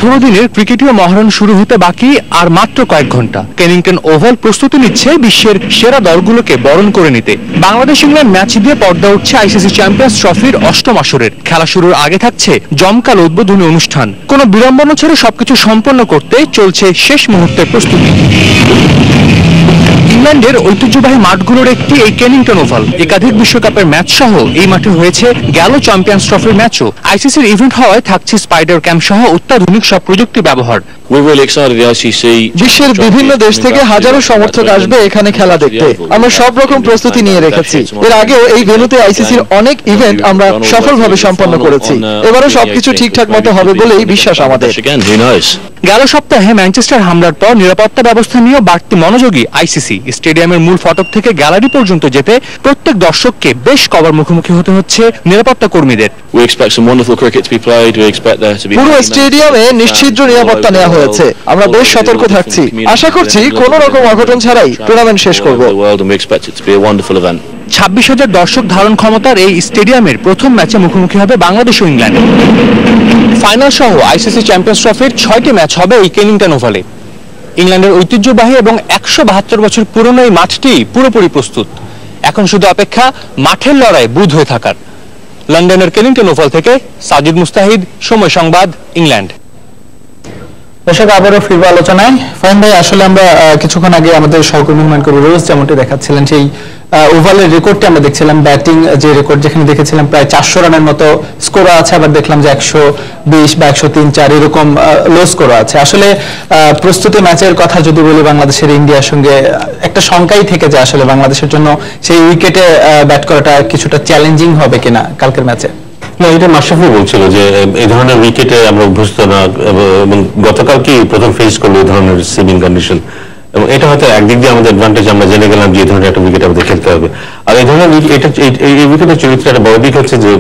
18 দিনের ক্রিকেটীয় মহারণ শুরু হতে বাকি আর মাত্র কয়েক ঘন্টা। কেনিংটন ওভাল প্রস্তুতি নিচ্ছে বিশ্বের সেরা দলগুলোকে বরণ করে নিতে। বাংলাদেশ ইংল্যান্ড ম্যাচ দিয়ে পর্দা উঠছে আইসিসি চ্যাম্পিয়ন্স ট্রফির 8ম আসরের। খেলা শুরুর আগে থাকছে জমকালো উদ্বোধনী অনুষ্ঠান। কোনো বিড়ম্বনা ছাড়া সবকিছু সম্পন্ন করতে চলছে শেষ মুহূর্তের প্রস্তুতি। ইংল্যান্ডের ঐতিহ্যবাহী মাঠগুলোর একটি এই কেনিংটন ওভাল। একাধিক বিশ্বকাপের ম্যাচ সহ এই মাঠে হয়েছে গেল চ্যাম্পিয়ন্স ট্রফির ম্যাচও। আইসিসির ইভেন্ট হওয়ায় থাকছে স্পাইডার ক্যাম্প সহ অত্যাধুনিক সব প্রযুক্তি ব্যবহার। বিশ্বের বিভিন্ন দেশ থেকে হাজারো সমর্থক আসবে এখানে খেলা দেখতে। আমরা সব রকম প্রস্তুতি নিয়ে রেখেছি। এর আগেও এই ভেন্যুতে আইসিসির অনেক ইভেন্ট আমরা সফলভাবে সম্পন্ন করেছি। এবারও সবকিছু ঠিকঠাক মতো হবে বলেই বিশ্বাস আমাদের। গেল সপ্তাহে ম্যানচেস্টার হামলার পর নিরাপত্তা ব্যবস্থা নিয়েও বাড়তি মনোযোগী আইসিসি। স্টেডিয়ামের মূল ফটক থেকে গ্যালারি পর্যন্ত যেতে প্রত্যেক দর্শককে বেশ কবার মুখোমুখি হতে হচ্ছে নিরাপত্তা কর্মীদের। পুরো স্টেডিয়ামে নিশ্ছিদ্র নিরাপত্তা নেওয়া হয়েছে। আমরা বেশ সতর্ক থাকছি। আশা করছি কোনো রকম অঘটন ছাড়াই টুর্নামেন্ট শেষ করব। 26,000 দর্শক ধারণ ক্ষমতার এই স্টেডিয়ামের প্রথম ম্যাচে মুখোমুখি হবে বাংলাদেশ ও ইংল্যান্ড। ফাইনাল সহ আইসিসি চ্যাম্পিয়ন্স ট্রফির 6টি ম্যাচ হবে এই কেনিংটন ওভালে। ইংল্যান্ডের ঐতিহ্যবাহী এবং 172 বছর পুরনো এই মাঠটি পুরোপুরি প্রস্তুত। এখন শুধু অপেক্ষা মাঠের লড়াই বুঁদ হয়ে থাকার। লন্ডনের কেনিংটন ওভাল থেকে সাজিদ মুস্তাহিদ, সময় সংবাদ, ইংল্যান্ড। দর্শক, আবারও ফিরবো আলোচনায়। ফাহিম ভাই, আসলে আমরা কিছুক্ষণ আগে আমাদের সহকর্মী হুমায়ুন কবির রোজ যেমনটি দেখাচ্ছিলেন, সেই ওভালের রেকর্ডটি আমরা দেখছিলাম, ব্যাটিং যে রেকর্ড, যেখানে দেখেছিলাম প্রায় 400 রানের মতো স্কোর আছে, আবার দেখলাম যে 120 বা 103-4 এরকম লো স্কোর আছে। আসলে প্রস্তুতি ম্যাচের কথা যদি বলি, বাংলাদেশের ইন্ডিয়ার সঙ্গে একটা শঙ্কাই থেকে যায় আসলে বাংলাদেশের জন্য সেই উইকেটে ব্যাট করাটা কিছুটা চ্যালেঞ্জিং হবে কিনা কালকের ম্যাচে। না, এটা মাশরাফি বলছিল যে এই ধরনের উইকেটে আমরা অভ্যস্ত না, এবং গতকাল কি প্রথম ফেস করলো এই ধরনের সিমিং কন্ডিশন, এবং এটা হয়তো একদিক দিয়ে আমাদের অ্যাডভান্টেজ। আমরা জেনে গেলাম যে এই ধরনের একটা উইকেট আমাদের খেলতে হবে। আর এই ধরনের এই উইকেটের চরিত্রে একটা বড় দিক হচ্ছে যে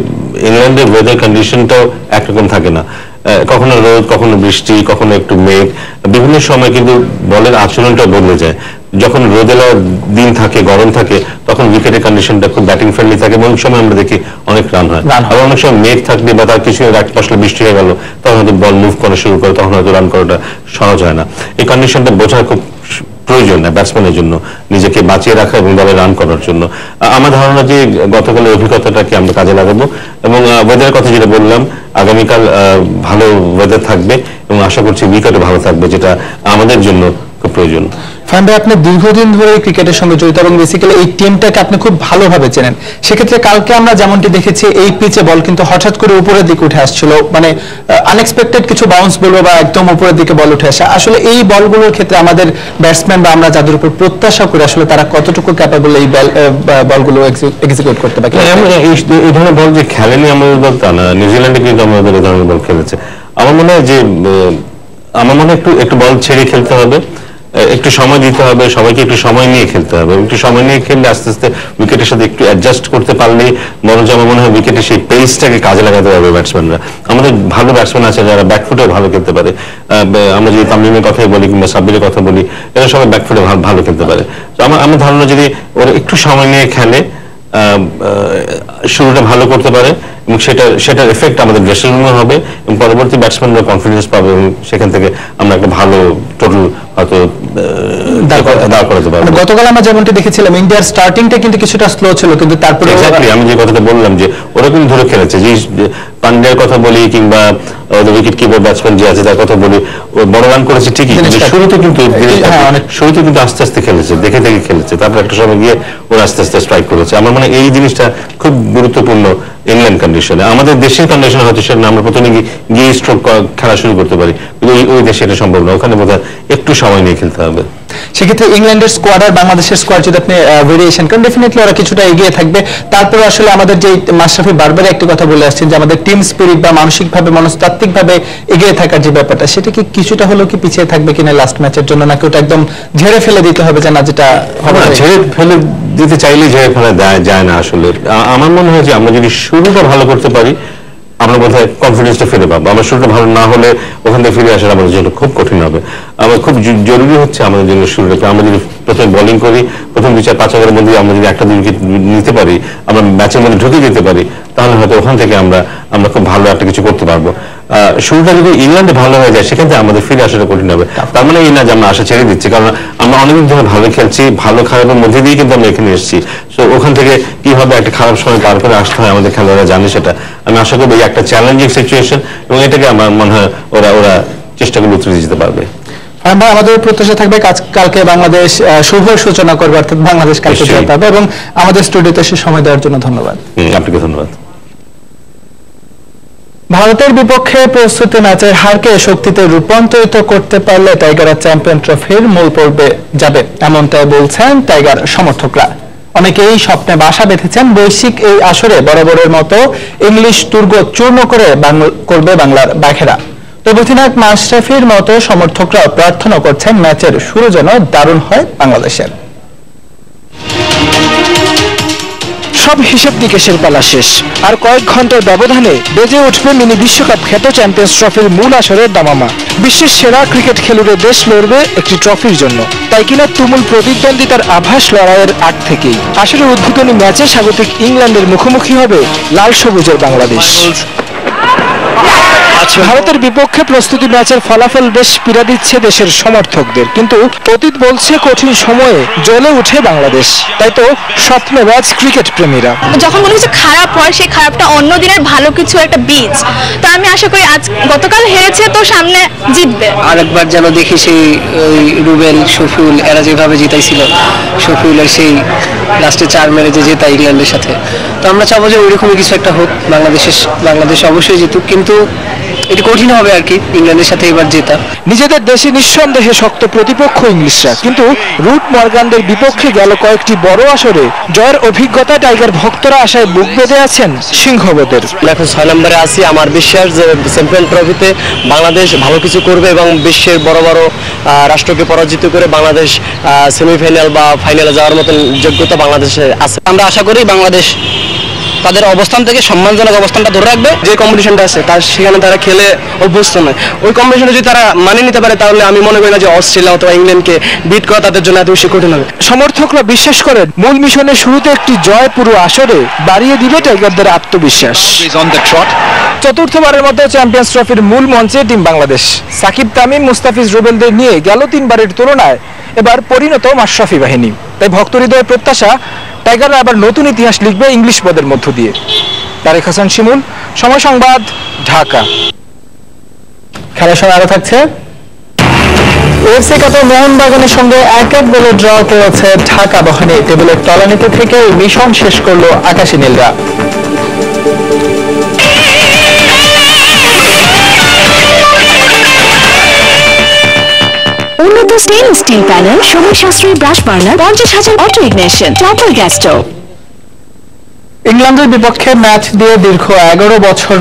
ইংল্যান্ডের ওয়েদার কন্ডিশনটাও একরকম থাকে না। কখনো রোদ, কখনো বৃষ্টি, কখনো একটু মেঘ। বিভিন্ন সময় কিন্তু বলের আচরণটাও বদলে যায়। যখন রোদেলা দিন থাকে, গরম থাকে, তখন উইকেটের কন্ডিশনটা খুব ব্যাটিং ফ্রেন্ডলি থাকে, এবং অনেক সময় আমরা দেখি অনেক রান হয়। আর অনেক সময় মেঘ থাকলে বা তার কিছু এক পাশে বৃষ্টি হয়ে গেল, তখন হয়তো বল মুভ করা শুরু করে, তখন হয়তো রান করাটা সহজ হয় না। এই কন্ডিশনটা বোঝা খুব প্রয়োজন ব্যাটসম্যানের জন্য, নিজেকে বাঁচিয়ে রাখা এবং দলে রান করার জন্য। আমার ধারণা যে গতকালের অভিজ্ঞতাটাকে আমরা কাজে লাগাবো, এবং ওয়েদারের কথা যেটা বললাম, আগামীকাল ভালো ওয়েদার থাকবে এবং আশা করছি উইকেটও ভালো থাকবে, যেটা আমাদের জন্য খুব প্রয়োজন। ফাহিম ভাই, আপনি দীর্ঘদিন ধরে ক্রিকেটের সঙ্গে জড়িত এবং বেসিক্যালি এই টিমটাকে আপনি খুব ভালোভাবে চেনেন। সেক্ষেত্রে কালকে আমরা যেমনটি দেখেছি, এই পিচে বল কিন্তু হঠাৎ করে উপরের দিকে উঠে আসছিল, মানে আনএক্সপেক্টেড কিছু বাউন্স বলবো বা একদম উপরের দিকে বল উঠে আসা। আসলে এই বলগুলোর ক্ষেত্রে আমাদের ব্যাটসম্যান বা আমরা যাদের উপর প্রত্যাশা করি, আসলে তারা কতটুকু ক্যাপাবল এই বলগুলো এক্সিকিউট করতে পারে? এই ধরনের বল যে খেলেনি আমাদের দল তা না, নিউজিল্যান্ডে কিন্তু আমাদের এই ধরনের বল খেলেছে। আমার মনে হয় যে একটু বল ছেড়ে খেলতে হবে, একটু সময় দিতে হবে, সবাইকে একটু সময় নিয়ে খেলতে হবে। একটু সময় নিয়ে খেললে আস্তে আস্তে উইকেটের সাথে একটু অ্যাডজাস্ট করতে পারলে বরঞ্চ আমার মনে হয় উইকেটের সেই পেসটাকে কাজে লাগাতে পারবে ব্যাটসম্যানরা। আমাদের ভালো ব্যাটসম্যান আছে যারা ব্যাকফুটেও ভালো খেলতে পারে। আমরা যদি তামিমের কথাই বলি কিংবা সাব্বিরের কথা বলি, এরা সবাই ব্যাকফুটে ভালো খেলতে পারে। তো আমার ধারণা যদি ওরা একটু সময় নিয়ে খেলে, শুরুটা ভালো করতে পারে, এবং সেটার এফেক্ট আমাদের ড্রেসিং রুমে হবে, এবং পরবর্তী ব্যাটসম্যানরা কনফিডেন্স পাবে, এবং সেখান থেকে আমরা একটা ভালো টোটাল হয়তো দাঁড় করাতে পারবো। গতকাল আমরা যেমনটি দেখেছিলাম, ইন্ডিয়ার স্টার্টিংটা কিন্তু কিছুটা স্লো ছিল, কিন্তু তারপরে আমি যে কথাটা বললাম যে ওরা কিন্তু ধরে খেলেছে, যে পান্ডিয়ার কথা বলি কিংবা উইকেট কিপার ব্যাটসম্যান যে আছে তার কথা বলি, বড় রান করেছে ঠিকই, শুরুতে কিন্তু আস্তে আস্তে খেলেছে, দেখে খেলেছে, তারপর একটা সময় গিয়ে ওরা আস্তে আস্তে স্ট্রাইক করেছে। আমার মনে এই জিনিসটা খুব গুরুত্বপূর্ণ ইংল্যান্ড কন্ডিশনে। আমাদের দেশের কন্ডিশনে হয়তো সেটা আমরা প্রথমে গিয়ে স্ট্রোক খেলা শুরু করতে পারি, কিন্তু ওই দেশে এটা সম্ভব না, ওখানে বোধহয় একটু সময় নিয়ে খেলতে হবে। সেক্ষেত্রে ইংল্যান্ডের স্কোয়াড আর বাংলাদেশের স্কোয়াড যদি আপনি ভেরিয়েশন করেন, ডেফিনেটলি ওরা কিছুটা এগিয়ে থাকবে। তারপরে আসলে আমাদের যে মাশরাফি বারবারই একটি কথা বলে আসছেন যে আমাদের টিম স্পিরিট বা মানসিকভাবে মনস্তাত্ত্বিকভাবে এগিয়ে থাকার যে ব্যাপারটা, সেটা কি কিছুটা হলেও কি পিছিয়ে থাকবে কিনা লাস্ট ম্যাচের জন্য, নাকি ওটা একদম ঝেড়ে ফেলে দিতে হবে, যে না যেটা ঝেড়ে ফেলে দিতে চাইলে ঝেড়ে ফেলা যায় না আসলে। আমার মনে হয় যে আমরা যদি শুরুটা ভালো করতে পারি, আমরা বোধহয় কনফিডেন্সটা ফিরে পাবো। আমরা শুরুটা ভালো না হলে ওখান থেকে ফিরে আসার আমাদের জন্য খুব কঠিন হবে। আমার খুব জরুরি হচ্ছে আমাদের জন্য শুরুটা, আমরা যদি প্রথমে বোলিং করি, প্রথম 2-4-5 ওভারের মধ্যে আমরা যদি 1-2 উইকেট নিতে পারি, আমরা ম্যাচের মধ্যে ঢুকে যেতে পারি, তাহলে হয়তো ওখান থেকে আমরা খুব ভালো একটা কিছু করতে পারবো। শুরুটা যদি ইংল্যান্ডে ভালো হয়ে যায় সেখান থেকে আমাদের ফিরে আসাটা কঠিন হবে। তার মানে এই না যে আমরা আশা ছেড়ে দিচ্ছি, কারণ আমরা অনেকদিন ধরে ভালো খেলছি, ভালো খারাপের মধ্যে দিয়ে কিন্তু আমরা এখানে এসেছি। তো ওখান থেকে কিভাবে একটা খারাপ সময় পার করে আসতে হয় আমাদের খেলোয়াড়রা জানে সেটা। আমি আশা করবো এই একটা চ্যালেঞ্জিং সিচুয়েশন এবং এটাকে আমার মনে হয় ওরা চেষ্টা করে উত্তর দিতে পারবে। আমাদের প্রত্যাশা থাকবে কালকে বাংলাদেশ শুভ সূচনা করবে, অর্থাৎ বাংলাদেশ কালকে জয় পাবে। এবং আমাদের স্টুডিওতে সে সময় দেওয়ার জন্য ধন্যবাদ। আপনাকে ধন্যবাদ। ভারতের বিপক্ষে প্রস্তুতি ম্যাচের হারকে শক্তিতে রূপান্তরিত করতে পারলে টাইগাররা চ্যাম্পিয়ন ট্রফির মূল পর্বে যাবে, এমনটাই বলছেন টাইগার সমর্থকরা। অনেকেই স্বপ্নে বাসা বেঁধেছেন বৈশ্বিক এই আসরে বরাবরের মতো ইংলিশ দুর্গ চূর্ণ করবে বাংলার বাঘেরা। তবে অধিনায়ক মাশরাফির মতো সমর্থকরা প্রার্থনা করছেন ম্যাচের শুরু যেন দারুণ হয় বাংলাদেশের। সব হিসেব নিকেশের পালা শেষ, আর কয়েক ঘন্টার ব্যবধানে বেজে উঠবে মিনি বিশ্বকাপ খ্যাত চ্যাম্পিয়ন্স ট্রফির মূল আসরের দামামা। বিশ্বের সেরা ক্রিকেট খেলুড়ে দেশ লড়বে একটি ট্রফির জন্য, তাই কিনা তুমুল প্রতিদ্বন্দ্বিতার আভাস লড়াইয়ের আগ থেকেই। আসরের উদ্বোধনী ম্যাচে স্বাগতিক ইংল্যান্ডের মুখোমুখি হবে লাল সবুজের বাংলাদেশ। ভারতের বিপক্ষে প্রস্তুতি ম্যাচের ফলাফল বেশ পীড়া দিচ্ছে দেশের সমর্থকদের, কিন্তু অতীত বলছে কঠিন সময়ে জ্বলে উঠে বাংলাদেশ। তাই তো স্বপ্নে ম্যাচ ক্রিকেট প্রেমীরা। যখন কোনো কিছু খারাপ হয় সেই খারাপটা অন্য দিনের ভালো কিছু একটা বীজ। তো আমি আশা করি গতকাল হেরেছে তো সামনে জিতবে। আরেকবার যেন দেখি সেই রুবেল শফিউল এরা যেভাবে জিতাইছিল, শফিউলের সেই লাস্টে 4 মেরে যে জেতা ইংল্যান্ডের সাথে। তো আমরা চাবো যে ওইরকমই কিছু একটা হোক, বাংলাদেশ অবশ্যই জিতুক, কিন্তু এটি কঠিন হবে আর কি ইংল্যান্ডের সাথে এবার জেতা। নিজেদের দেশে নিঃসন্দেহে শক্ত প্রতিপক্ষ ইংলিশরা, কিন্তু রুট মর্গানদের বিপক্ষে গেল কয়েকটি বড় আসরে জয়ের অভিজ্ঞতা টাইগার ভক্তরা আশায় বুক বেঁধে আছেন সিংহবদের। এখন 6 নম্বরে আছি, আমার বিশ্বাস যে চ্যাম্পিয়ন ট্রফিতে বাংলাদেশ ভালো কিছু করবে এবং বিশ্বের বড় বড় রাষ্ট্রকে পরাজিত করে বাংলাদেশ সেমিফাইনাল বা ফাইনালে যাওয়ার মতন যোগ্যতা বাংলাদেশে আছে। আমরা আশা করি বাংলাদেশ তাদের অবস্থান থেকে সম্মানজনক অবস্থানটা ধরে রাখবে। যে কম্পিটিশনটা আছে তার সেখানে তারা খেলে অভ্যস্ত নয়, ওই কম্পিটিশনে যদি তারা মানিয়ে নিতে পারে তাহলে আমি মনে করি না যে অস্ট্রেলিয়া অথবা ইংল্যান্ডকে বিট করা তাদের জন্য এত বেশি কঠিন হবে। সমর্থকরা বিশ্বাস করেন মূল মিশনের শুরুতে একটি জয় পুরো আসরে বাড়িয়ে দিবে টাইগারদের আত্মবিশ্বাস। চতুর্থবারের মতো চ্যাম্পিয়ন্স ট্রফির মূল মঞ্চে টিম বাংলাদেশ। সাকিব, তামিম, মুস্তাফিজ, রুবেলদের নিয়ে গেল 3 বারের তুলনায় এবার পরিণত মাশরাফি বাহিনী। তাই ভক্ত হৃদয়ের প্রত্যাশা টাইগাররা আবার নতুন ইতিহাস লিখবে ইংলিশ পদের মধ্য দিয়ে। তারেক হাসান শিমুল, সময় সংবাদ, ঢাকা। খেলার সময় আরো থাকছে এফসি কাপে মোহনবাগানের সঙ্গে 1-1 গোলে ড্র করেছে ঢাকা বাহিনী। টেবিলের তলানিতে থেকে মিশন শেষ করলো আকাশী নীলরা। উন্নত স্টেইনলেস স্টিল প্যানেল, সময় সাশ্রয়ী brush burner, 50,000 auto ignition, topper gas stove. ইংল্যান্ডের বিপক্ষে ম্যাচ দিয়ে দীর্ঘ 11 বছর